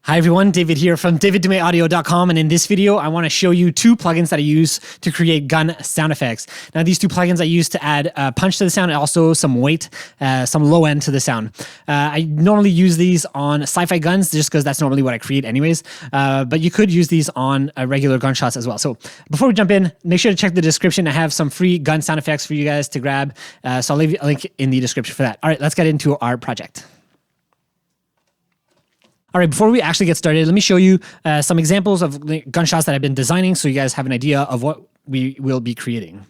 Hi everyone, David here from daviddumaisaudio.com, and in this video I want to show you two plugins that I use to create gun sound effects. Now these two plugins I use to add punch to the sound and also some weight, some low end to the sound. I normally use these on sci-fi guns just because that's normally what I create anyways, but you could use these on regular gunshots as well. So before we jump in, make sure to check the description. I have some free gun sound effects for you guys to grab, so I'll leave a link in the description for that. All right, let's get into our project. All right, before we actually get started, let me show you some examples of gunshots that I've been designing so you guys have an idea of what we will be creating.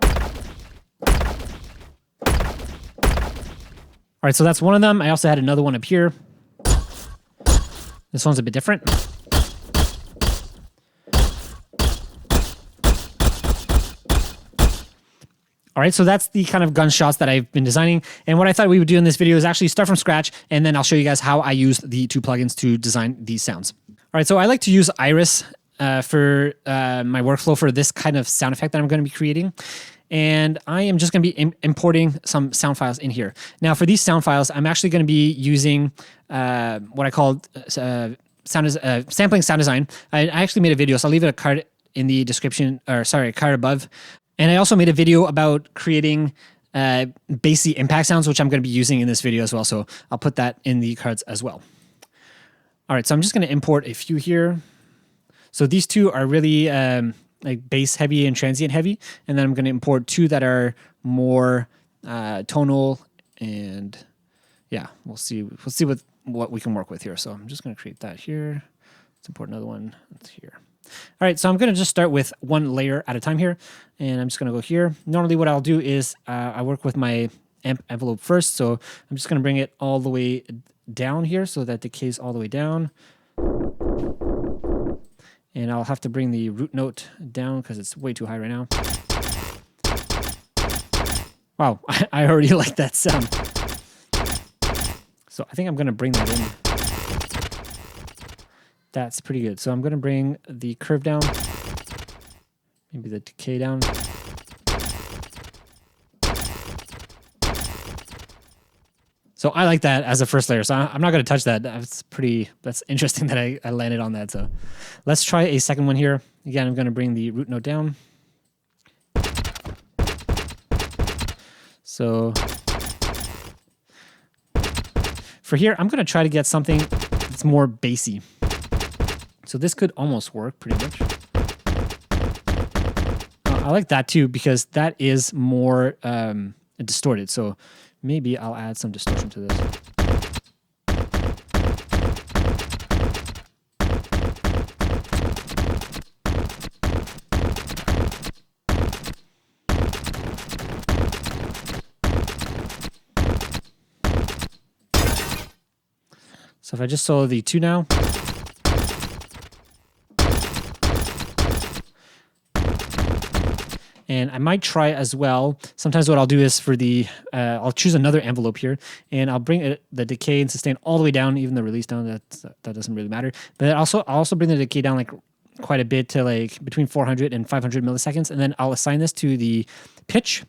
All right, so that's one of them. I also had another one up here. This one's a bit different. All right, so that's the kind of gunshots that I've been designing. And what I thought we would do in this video is actually start from scratch, and then I'll show you guys how I use the two plugins to design these sounds. All right, so I like to use Iris for my workflow for this kind of sound effect that I'm going to be creating. And I am just going to be importing some sound files in here. Now, for these sound files, I'm actually going to be using what I call sampling sound design. I actually made a video, so I'll leave a card in the description, or sorry, a card above. And I also made a video about creating bassy impact sounds, which I'm going to be using in this video as well. So I'll put that in the cards as well. All right, so I'm just going to import a few here. So these two are really like bass heavy and transient heavy. And then I'm going to import two that are more tonal. And yeah, we'll see what we can work with here. So I'm just going to create that here. Let's import another one. That's here. All right, so I'm going to just start with one layer at a time here, and I'm just going to go here. Normally what I'll do is I work with my amp envelope first, so I'm just going to bring it all the way down here so that decays all the way down. And I'll have to bring the root note down because it's way too high right now. Wow, I already like that sound. So I think I'm going to bring that in. That's pretty good. So I'm going to bring the curve down, maybe the decay down. So I like that as a first layer. So I'm not going to touch that. That's interesting that I landed on that. So let's try a second one here. Again, I'm going to bring the root note down. So for here, I'm going to try to get something that's more bassy. So this could almost work pretty much. I like that too because that is more distorted. So maybe I'll add some distortion to this. So if I just solo the two now. And I might try as well. Sometimes what I'll do is for the, I'll choose another envelope here, and I'll bring the decay and sustain all the way down, even the release down. That doesn't really matter. But I'll also bring the decay down like quite a bit to like between 400 and 500 milliseconds, and then I'll assign this to the pitch,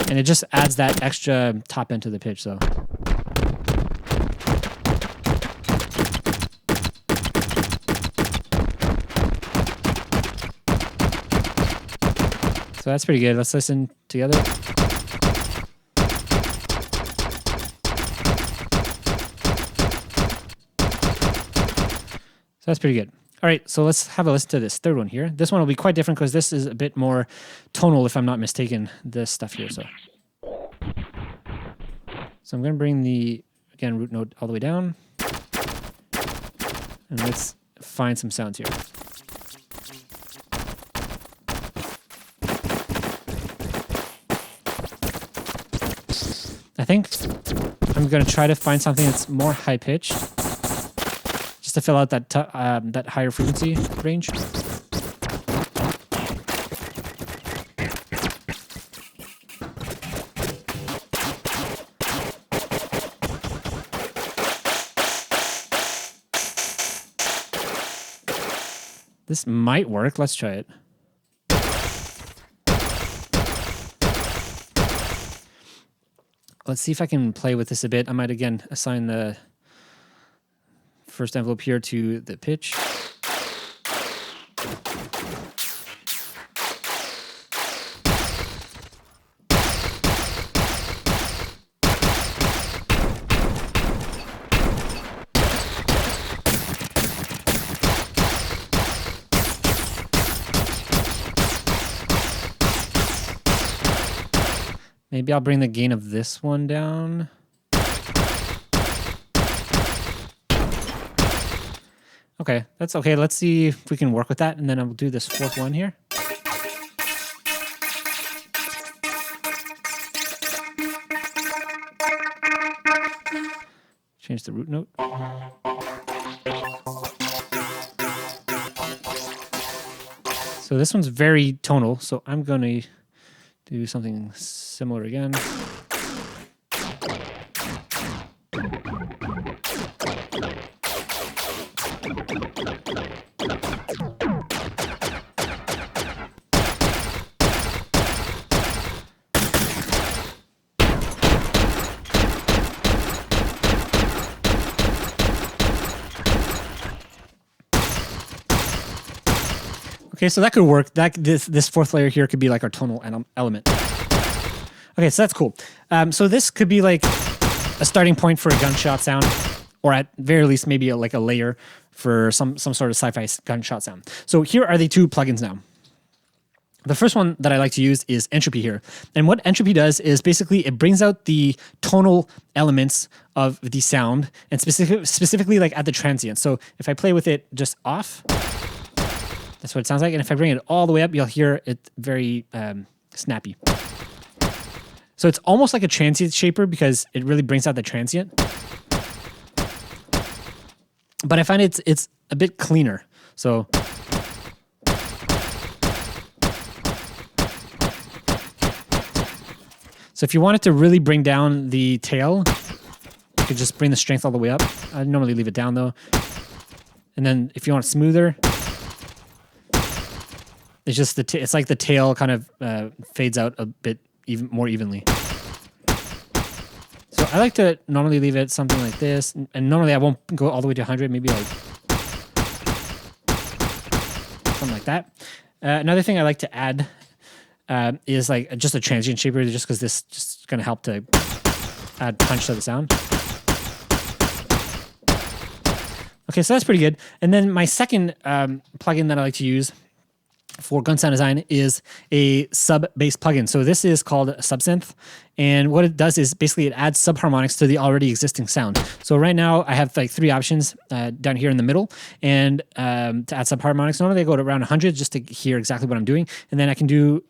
and it just adds that extra top end to the pitch. So. So that's pretty good. Let's listen together. So that's pretty good. All right, so let's have a listen to this third one here. This one will be quite different because this is a bit more tonal, if I'm not mistaken, this stuff here. So I'm going to bring the, again, root note all the way down. And let's find some sounds here. I think I'm going to try to find something that's more high-pitched, just to fill out that that higher frequency range. This might work. Let's try it. Let's see if I can play with this a bit. I might, again, assign the first envelope here to the pitch. Maybe I'll bring the gain of this one down. Okay, that's okay. Let's see if we can work with that, and then I'll do this fourth one here. Change the root note. So this one's very tonal, so I'm going to do something similar again. Okay, so that could work. This fourth layer here could be like our tonal element. Okay, so that's cool. So this could be like a starting point for a gunshot sound, or at very least maybe like a layer for some sort of sci-fi gunshot sound. So here are the two plugins now. The first one that I like to use is Entropy here. And what Entropy does is basically it brings out the tonal elements of the sound, and specifically like at the transient. So if I play with it just off, that's what it sounds like. And if I bring it all the way up, you'll hear it very snappy. So it's almost like a transient shaper because it really brings out the transient. But I find it's a bit cleaner. So if you want it to really bring down the tail, you could just bring the strength all the way up. I normally leave it down though. And then if you want it smoother, it's just it's like the tail kind of fades out a bit more evenly. So I like to normally leave it something like this, and normally I won't go all the way to 100, maybe like something like that. Another thing I like to add is like just a transient shaper, just because this just going to help to add punch to the sound. Okay, so that's pretty good. And then my second plugin that I like to use for gun sound design is a sub-bass plugin. So this is called Subsynth, and what it does is basically it adds subharmonics to the already existing sound. So right now I have like three options down here in the middle, and to add subharmonics, normally I go to around 100 just to hear exactly what I'm doing, and then I can do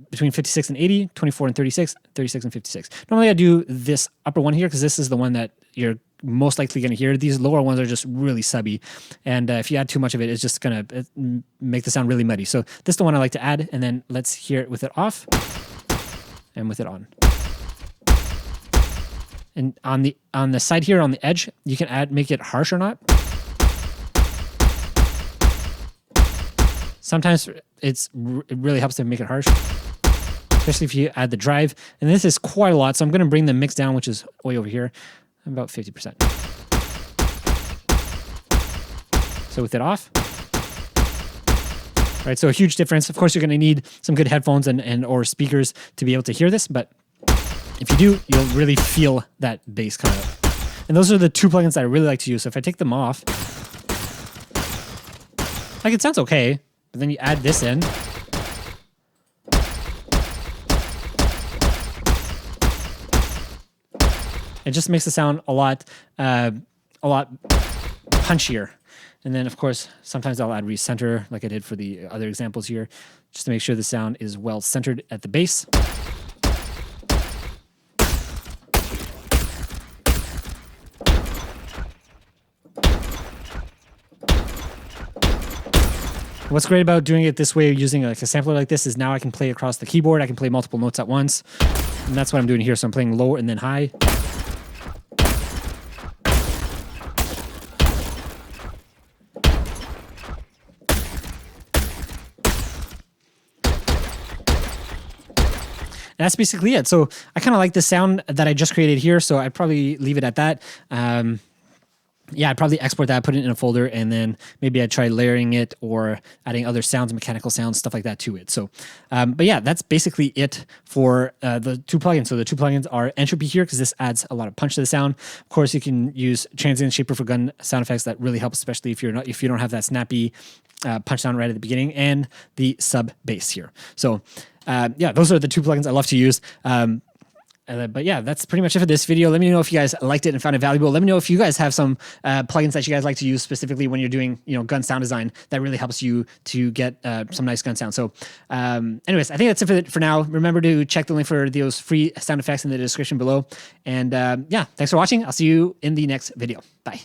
between 56 and 80, 24 and 36, 36 and 56. Normally I do this upper one here because this is the one that you're most likely going to hear. These lower ones are just really subby, and if you add too much of it, it's just going to make the sound really muddy. So this is the one I like to add, and then let's hear it with it off and with it on. And on the side here on the edge, you can make it harsh or not. Sometimes it really helps to make it harsh, especially if you add the drive. And this is quite a lot, so I'm going to bring the mix down, which is way over here. About 50%. So with it off. All right, so a huge difference. Of course, you're going to need some good headphones and or speakers to be able to hear this, but if you do, you'll really feel that bass coming out. And those are the two plugins that I really like to use. So if I take them off, like it sounds okay, but then you add this in. It just makes the sound a lot punchier. And then, of course, sometimes I'll add recenter, like I did for the other examples here, just to make sure the sound is well centered at the base. What's great about doing it this way, using like a sampler like this, is now I can play across the keyboard. I can play multiple notes at once. And that's what I'm doing here. So I'm playing low and then high. And that's basically it. So I kind of like the sound that I just created here, so I'd probably leave it at that. yeah, I'd probably export that, put it in a folder, and then maybe I'd try layering it or adding other sounds, mechanical sounds, stuff like that to it. So, but yeah, that's basically it for the 2 plugins. So the 2 plugins are Entropy here because this adds a lot of punch to the sound. Of course, you can use Transient Shaper for gun sound effects. That really helps, especially if you don't have that snappy punch sound right at the beginning, and the sub bass here. So yeah, those are the 2 plugins I love to use. But yeah, that's pretty much it for this video. Let me know if you guys liked it and found it valuable. Let me know if you guys have some plugins that you guys like to use specifically when you're doing, gun sound design that really helps you to get some nice gun sound. So anyways, I think that's it for now. Remember to check the link for those free sound effects in the description below. And yeah, thanks for watching. I'll see you in the next video. Bye.